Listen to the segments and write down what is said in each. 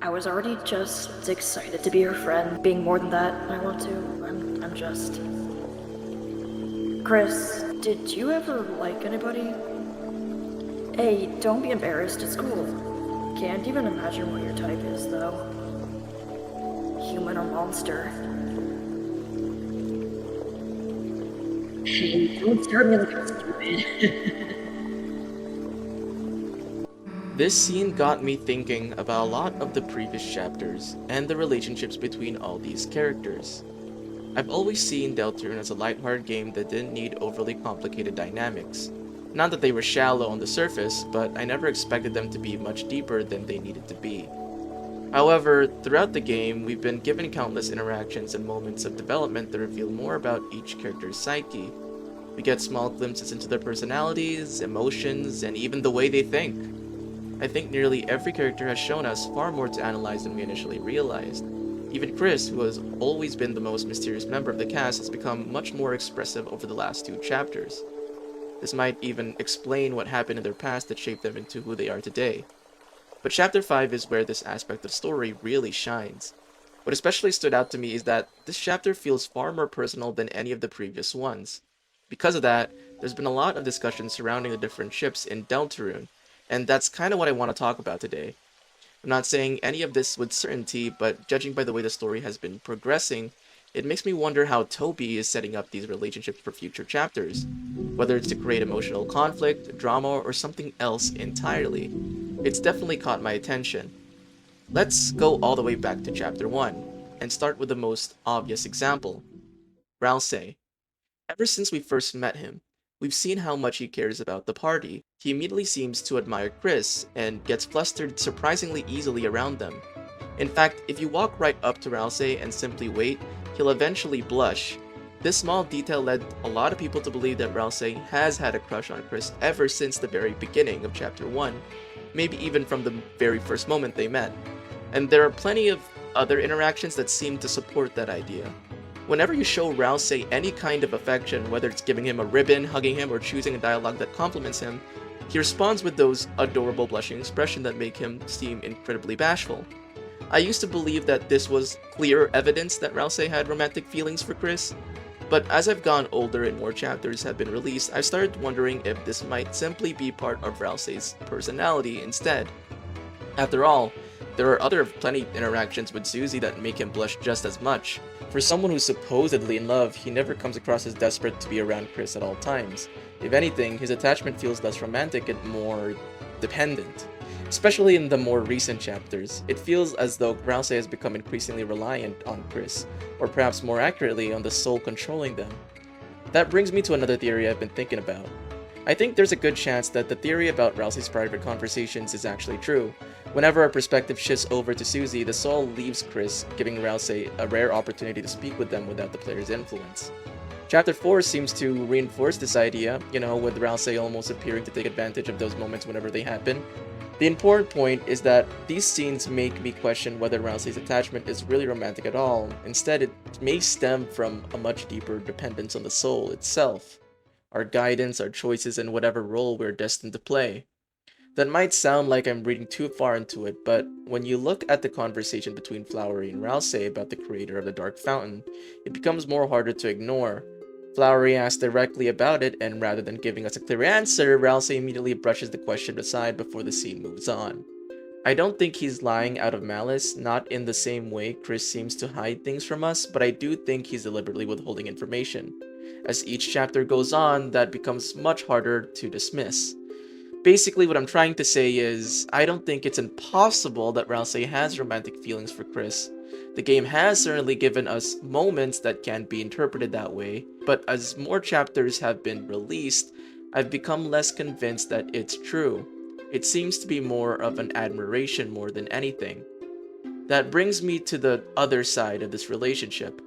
I was already just excited to be your friend. Being more than that, I want to. I'm just. Kris, did you ever like anybody? Hey, don't be embarrassed, it's cool. Can't even imagine what your type is, though. Human or monster. Hey, don't start me like I'm stupid. This scene got me thinking about a lot of the previous chapters and the relationships between all these characters. I've always seen Deltarune as a lighthearted game that didn't need overly complicated dynamics. Not that they were shallow on the surface, but I never expected them to be much deeper than they needed to be. However, throughout the game, we've been given countless interactions and moments of development that reveal more about each character's psyche. We get small glimpses into their personalities, emotions, and even the way they think. I think nearly every character has shown us far more to analyze than we initially realized. Even Kris, who has always been the most mysterious member of the cast, has become much more expressive over the last two chapters. This might even explain what happened in their past that shaped them into who they are today. But chapter 5 is where this aspect of the story really shines. What especially stood out to me is that this chapter feels far more personal than any of the previous ones. Because of that, there's been a lot of discussion surrounding the different ships in Deltarune, and that's kind of what I want to talk about today. I'm not saying any of this with certainty, but judging by the way the story has been progressing, it makes me wonder how Toby is setting up these relationships for future chapters. Whether it's to create emotional conflict, drama, or something else entirely. It's definitely caught my attention. Let's go all the way back to chapter 1, and start with the most obvious example, Ralsei. Ever since we first met him, we've seen how much he cares about the party. He immediately seems to admire Kris, and gets flustered surprisingly easily around them. In fact, if you walk right up to Ralsei and simply wait, he'll eventually blush. This small detail led a lot of people to believe that Ralsei has had a crush on Kris ever since the very beginning of chapter 1, maybe even from the very first moment they met. And there are plenty of other interactions that seem to support that idea. Whenever you show Ralsei any kind of affection, whether it's giving him a ribbon, hugging him, or choosing a dialogue that compliments him, he responds with those adorable blushing expressions that make him seem incredibly bashful. I used to believe that this was clear evidence that Ralsei had romantic feelings for Kris, but as I've gone older and more chapters have been released, I've started wondering if this might simply be part of Ralsei's personality instead. After all, there are other plenty interactions with Susie that make him blush just as much. For someone who's supposedly in love, he never comes across as desperate to be around Kris at all times. If anything, his attachment feels less romantic and more dependent. Especially in the more recent chapters, it feels as though Ralsei has become increasingly reliant on Kris, or perhaps more accurately, on the soul controlling them. That brings me to another theory I've been thinking about. I think there's a good chance that the theory about Ralsei's private conversations is actually true. Whenever our perspective shifts over to Susie, the soul leaves Kris, giving Ralsei a rare opportunity to speak with them without the player's influence. Chapter 4 seems to reinforce this idea, with Ralsei almost appearing to take advantage of those moments whenever they happen. The important point is that these scenes make me question whether Ralsei's attachment is really romantic at all. Instead, it may stem from a much deeper dependence on the soul itself, our guidance, our choices, and whatever role we're destined to play. That might sound like I'm reading too far into it, but when you look at the conversation between Flowery and Ralsei about the creator of the Dark Fountain, it becomes more harder to ignore. Flowery asks directly about it, and rather than giving us a clear answer, Ralsei immediately brushes the question aside before the scene moves on. I don't think he's lying out of malice, not in the same way Kris seems to hide things from us, but I do think he's deliberately withholding information. As each chapter goes on, that becomes much harder to dismiss. Basically, what I'm trying to say is, I don't think it's impossible that Ralsei has romantic feelings for Kris. The game has certainly given us moments that can be interpreted that way, but as more chapters have been released, I've become less convinced that it's true. It seems to be more of an admiration more than anything. That brings me to the other side of this relationship.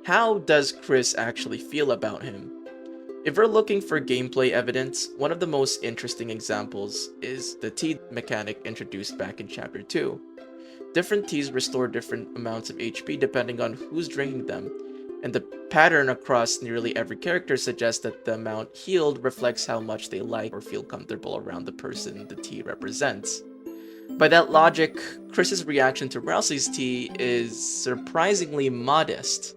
How does Kris actually feel about him? If we're looking for gameplay evidence, one of the most interesting examples is the tea mechanic introduced back in chapter 2. Different teas restore different amounts of HP depending on who's drinking them, and the pattern across nearly every character suggests that the amount healed reflects how much they like or feel comfortable around the person the tea represents. By that logic, Kris's reaction to Ralsei's tea is surprisingly modest.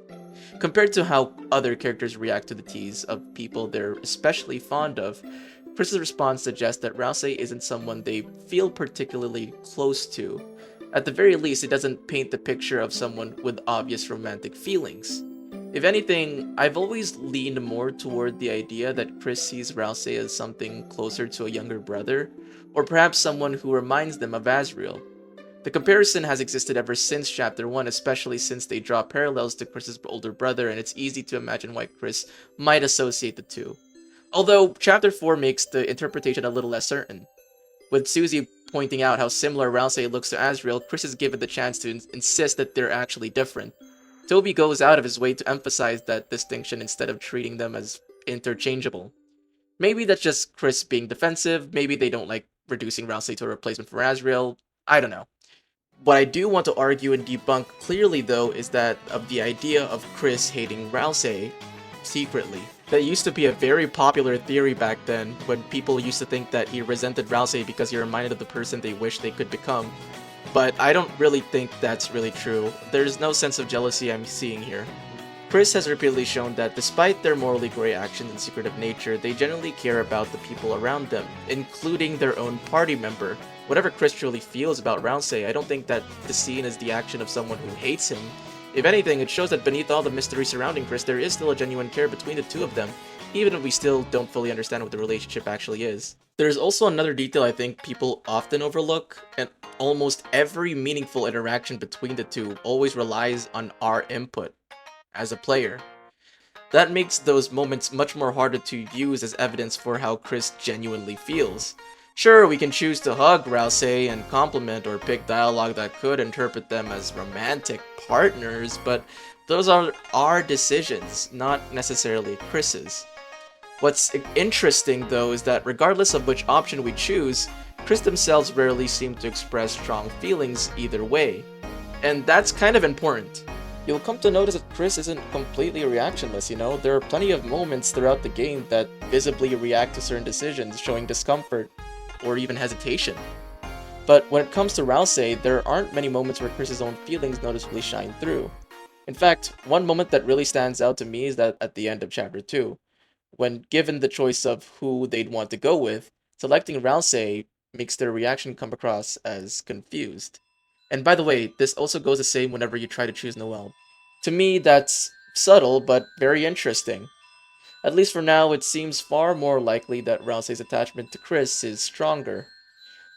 Compared to how other characters react to the teas of people they're especially fond of, Kris's response suggests that Ralsei isn't someone they feel particularly close to. At the very least, it doesn't paint the picture of someone with obvious romantic feelings. If anything, I've always leaned more toward the idea that Kris sees Ralsei as something closer to a younger brother, or perhaps someone who reminds them of Asriel. The comparison has existed ever since Chapter 1, especially since they draw parallels to Kris's older brother, and it's easy to imagine why Kris might associate the two. Although, Chapter 4 makes the interpretation a little less certain. With Susie pointing out how similar Ralsei looks to Asriel, Kris is given the chance to insist that they're actually different. Toby goes out of his way to emphasize that distinction instead of treating them as interchangeable. Maybe that's just Kris being defensive, maybe they don't like reducing Ralsei to a replacement for Asriel, I don't know. What I do want to argue and debunk clearly though is that of the idea of Kris hating Ralsei secretly. That used to be a very popular theory back then, when people used to think that he resented Ralsei because he reminded of the person they wish they could become. But I don't really think that's really true. There's no sense of jealousy I'm seeing here. Kris has repeatedly shown that despite their morally gray actions and secretive nature, they genuinely care about the people around them, including their own party member. Whatever Kris truly feels about Ralsei, I don't think that the scene is the action of someone who hates him. If anything, it shows that beneath all the mystery surrounding Kris, there is still a genuine care between the two of them, even if we still don't fully understand what the relationship actually is. There's also another detail I think people often overlook, and almost every meaningful interaction between the two always relies on our input as a player. That makes those moments much more harder to use as evidence for how Kris genuinely feels. Sure, we can choose to hug Ralsei and compliment or pick dialogue that could interpret them as romantic partners, but those are our decisions, not necessarily Kris's. What's interesting though is that regardless of which option we choose, Kris themselves rarely seem to express strong feelings either way. And that's kind of important. You'll come to notice that Kris isn't completely reactionless, you know? There are plenty of moments throughout the game that visibly react to certain decisions, showing discomfort or even hesitation. But when it comes to Ralsei, there aren't many moments where Kris's own feelings noticeably shine through. In fact, one moment that really stands out to me is that at the end of Chapter 2, when given the choice of who they'd want to go with, selecting Ralsei makes their reaction come across as confused. And by the way, this also goes the same whenever you try to choose Noelle. To me, that's subtle, but very interesting. At least for now, it seems far more likely that Ralsei's attachment to Kris is stronger.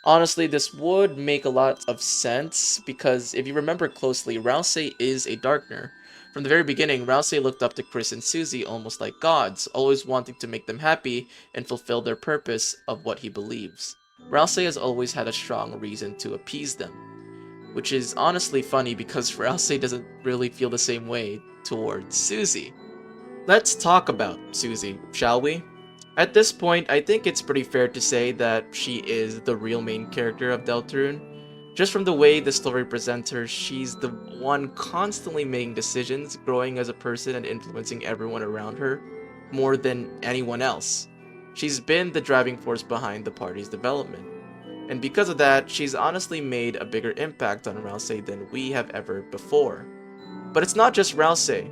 Honestly, this would make a lot of sense, because if you remember closely, Ralsei is a Darkner. From the very beginning, Ralsei looked up to Kris and Susie almost like gods, always wanting to make them happy and fulfill their purpose of what he believes. Ralsei has always had a strong reason to appease them, which is honestly funny because Ralsei doesn't really feel the same way towards Susie. Let's talk about Susie, shall we? At this point, I think it's pretty fair to say that she is the real main character of Deltarune. Just from the way the story presents her, she's the one constantly making decisions, growing as a person and influencing everyone around her more than anyone else. She's been the driving force behind the party's development. And because of that, she's honestly made a bigger impact on Ralsei than we have ever before. But it's not just Ralsei.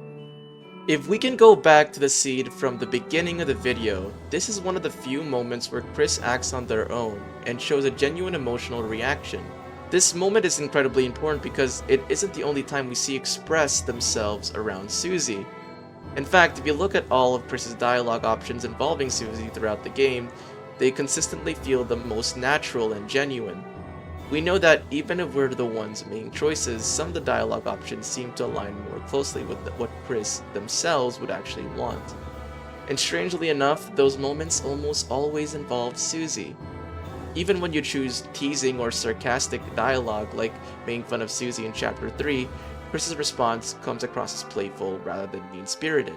If we can go back to the seed from the beginning of the video, this is one of the few moments where Kris acts on their own and shows a genuine emotional reaction. This moment is incredibly important because it isn't the only time we see express themselves around Susie. In fact, if you look at all of Kris's dialogue options involving Susie throughout the game, they consistently feel the most natural and genuine. We know that even if we're the ones making choices, some of the dialogue options seem to align more closely with what Kris themselves would actually want. And strangely enough, those moments almost always involve Susie. Even when you choose teasing or sarcastic dialogue like making fun of Susie in Chapter 3, Kris's response comes across as playful rather than mean-spirited.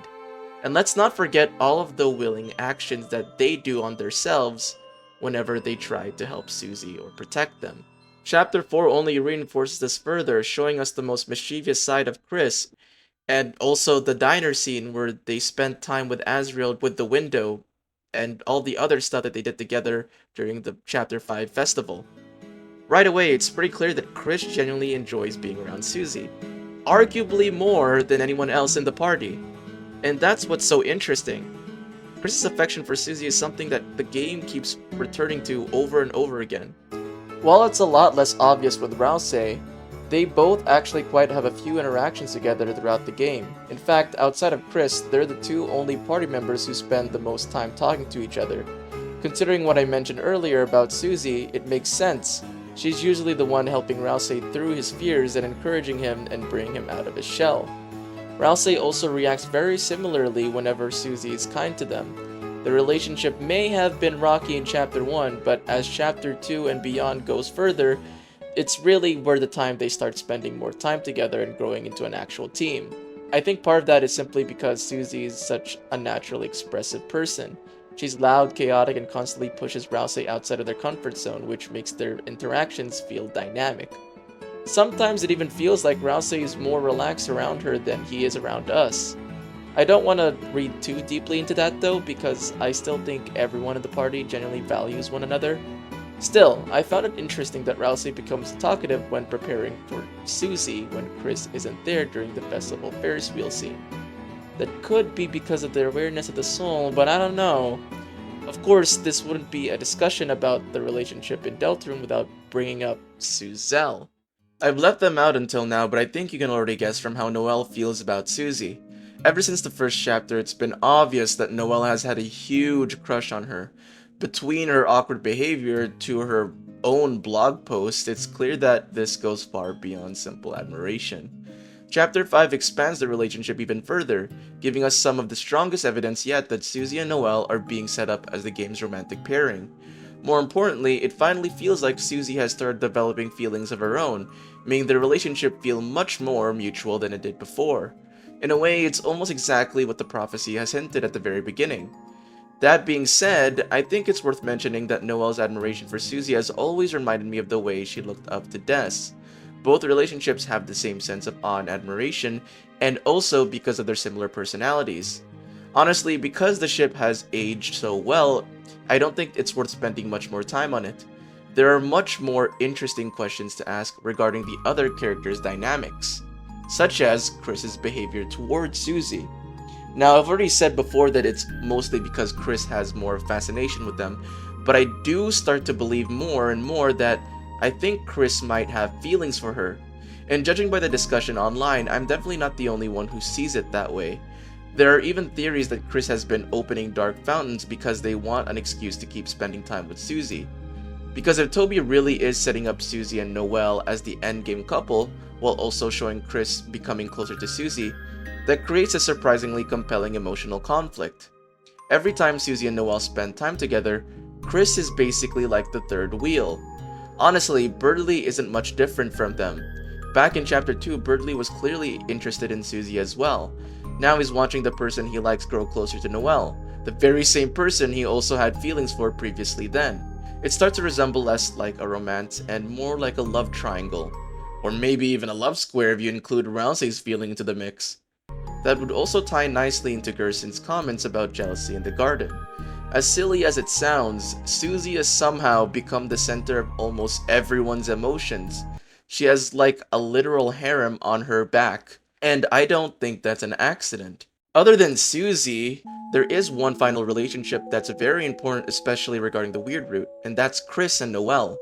And let's not forget all of the willing actions that they do on themselves whenever they try to help Susie or protect them. Chapter 4 only reinforces this further, showing us the most mischievous side of Kris, and also the diner scene where they spent time with Asriel with the window, and all the other stuff that they did together during the Chapter 5 festival. Right away, it's pretty clear that Kris genuinely enjoys being around Susie, arguably more than anyone else in the party. And that's what's so interesting. Kris's affection for Susie is something that the game keeps returning to over and over again. While it's a lot less obvious with Ralsei, they both actually quite have a few interactions together throughout the game. In fact, outside of Kris, they're the two only party members who spend the most time talking to each other. Considering what I mentioned earlier about Susie, it makes sense. She's usually the one helping Ralsei through his fears and encouraging him and bringing him out of his shell. Ralsei also reacts very similarly whenever Susie is kind to them. The relationship may have been rocky in Chapter 1, but as Chapter 2 and beyond goes further, it's really where the time they start spending more time together and growing into an actual team. I think part of that is simply because Susie is such a naturally expressive person. She's loud, chaotic, and constantly pushes Ralsei outside of their comfort zone, which makes their interactions feel dynamic. Sometimes it even feels like Ralsei is more relaxed around her than he is around us. I don't want to read too deeply into that though, because I still think everyone in the party genuinely values one another. Still, I found it interesting that Ralsei becomes talkative when preparing for Susie when Kris isn't there during the festival Ferris wheel scene. That could be because of their awareness of the soul, but I don't know. Of course, this wouldn't be a discussion about the relationship in Deltarune without bringing up Suzel. I've left them out until now, but I think you can already guess from how Noelle feels about Susie. Ever since the first chapter, it's been obvious that Noelle has had a huge crush on her. Between her awkward behavior to her own blog post, it's clear that this goes far beyond simple admiration. Chapter 5 expands the relationship even further, giving us some of the strongest evidence yet that Susie and Noelle are being set up as the game's romantic pairing. More importantly, it finally feels like Susie has started developing feelings of her own, making their relationship feel much more mutual than it did before. In a way, it's almost exactly what the prophecy has hinted at the very beginning. That being said, I think it's worth mentioning that Noelle's admiration for Susie has always reminded me of the way she looked up to Des. Both relationships have the same sense of awe and admiration, and also because of their similar personalities. Honestly, because the ship has aged so well, I don't think it's worth spending much more time on it. There are much more interesting questions to ask regarding the other characters' dynamics, such as Kris's behavior towards Susie. Now, I've already said before that it's mostly because Kris has more fascination with them, but I do start to believe more and more that I think Kris might have feelings for her. And judging by the discussion online, I'm definitely not the only one who sees it that way. There are even theories that Kris has been opening dark fountains because they want an excuse to keep spending time with Susie. Because if Toby really is setting up Susie and Noelle as the endgame couple, while also showing Kris becoming closer to Susie, that creates a surprisingly compelling emotional conflict. Every time Susie and Noelle spend time together, Kris is basically like the third wheel. Honestly, Birdley isn't much different from them. Back in Chapter 2, Birdley was clearly interested in Susie as well. Now he's watching the person he likes grow closer to Noelle, the very same person he also had feelings for previously then. It starts to resemble less like a romance and more like a love triangle. Or maybe even a love square if you include Ralsei's feeling into the mix. That would also tie nicely into Gerson's comments about jealousy in the garden. As silly as it sounds, Susie has somehow become the center of almost everyone's emotions. She has like a literal harem on her back, and I don't think that's an accident. Other than Susie, there is one final relationship that's very important, especially regarding the weird root, and that's Kris and Noelle.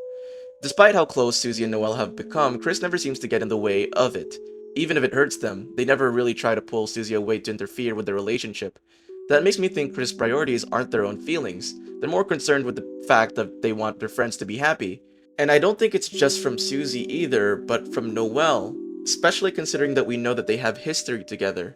Despite how close Susie and Noelle have become, Kris never seems to get in the way of it. Even if it hurts them, they never really try to pull Susie away to interfere with their relationship. That makes me think Kris' priorities aren't their own feelings. They're more concerned with the fact that they want their friends to be happy. And I don't think it's just from Susie either, but from Noelle, especially considering that we know that they have history together.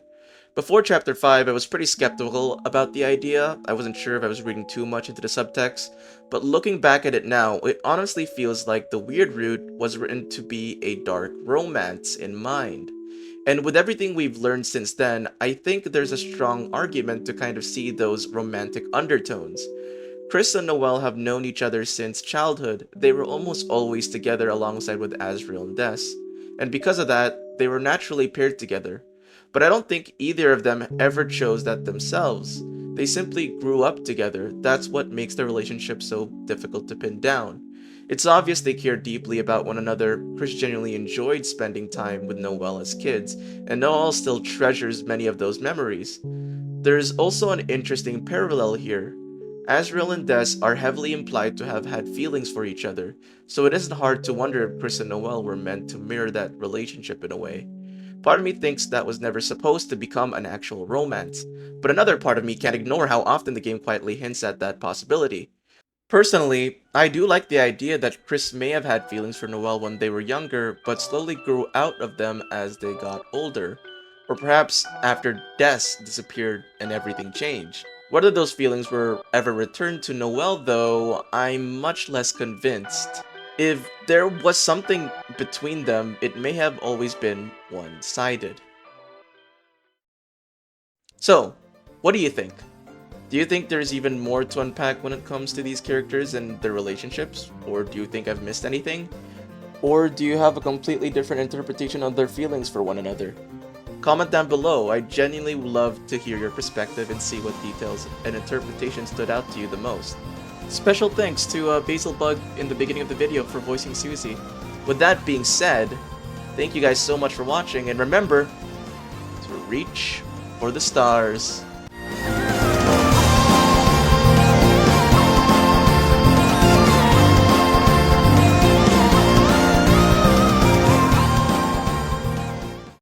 Before Chapter 5, I was pretty skeptical about the idea. I wasn't sure if I was reading too much into the subtext, but looking back at it now, it honestly feels like the weird root was written to be a dark romance in mind. And with everything we've learned since then, I think there's a strong argument to kind of see those romantic undertones. Kris and Noelle have known each other since childhood. They were almost always together alongside with Asriel and Des. And because of that, they were naturally paired together. But I don't think either of them ever chose that themselves. They simply grew up together. That's what makes their relationship so difficult to pin down. It's obvious they care deeply about one another. Kris genuinely enjoyed spending time with Noelle as kids, and Noelle still treasures many of those memories. There's also an interesting parallel here. Asriel and Des are heavily implied to have had feelings for each other, so it isn't hard to wonder if Kris and Noelle were meant to mirror that relationship in a way. Part of me thinks that was never supposed to become an actual romance, but another part of me can't ignore how often the game quietly hints at that possibility. Personally, I do like the idea that Kris may have had feelings for Noelle when they were younger, but slowly grew out of them as they got older. Or perhaps after Des disappeared and everything changed. Whether those feelings were ever returned to Noelle, though, I'm much less convinced. If there was something between them, it may have always been one-sided. So, what do you think? Do you think there's even more to unpack when it comes to these characters and their relationships? Or do you think I've missed anything? Or do you have a completely different interpretation of their feelings for one another? Comment down below. I genuinely would love to hear your perspective and see what details and interpretations stood out to you the most. Special thanks to Basilbug in the beginning of the video for voicing Susie. With that being said, thank you guys so much for watching, and remember to reach for the stars.